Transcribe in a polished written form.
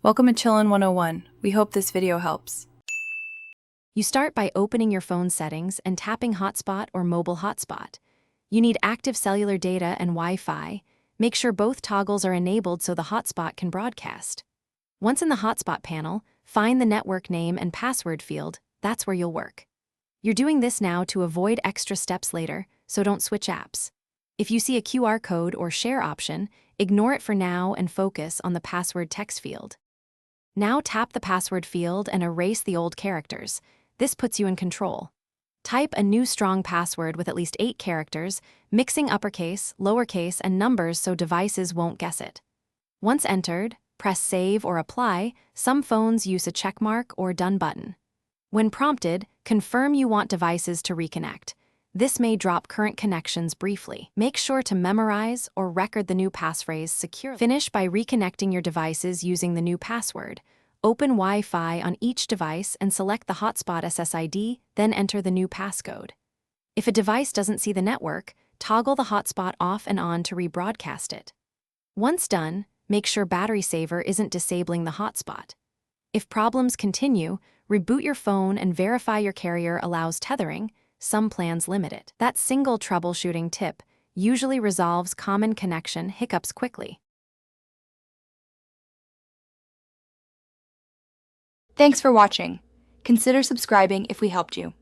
Welcome to Chillin' 101. We hope this video helps. You start by opening your phone settings and tapping Hotspot or Mobile Hotspot. You need active cellular data and Wi-Fi. Make sure both toggles are enabled so the hotspot can broadcast. Once in the Hotspot panel, find the network name and password field. That's where you'll work. You're doing this now to avoid extra steps later, so don't switch apps. If you see a QR code or share option, ignore it for now and focus on the password text field. Now tap the password field and erase the old characters. This puts you in control. Type a new strong password with at least 8 characters, mixing uppercase, lowercase, and numbers so devices won't guess it. Once entered, press Save or Apply. Some phones use a checkmark or Done button. When prompted, confirm you want devices to reconnect. This may drop current connections briefly. Make sure to memorize or record the new passphrase securely. Finish by reconnecting your devices using the new password. Open Wi-Fi on each device and select the Hotspot SSID, then enter the new passcode. If a device doesn't see the network, toggle the hotspot off and on to rebroadcast it. Once done, make sure Battery Saver isn't disabling the hotspot. If problems continue, reboot your phone and verify your carrier allows tethering. Some plans limit it. That single troubleshooting tip usually resolves common connection hiccups quickly. Thanks for watching. Consider subscribing if we helped you.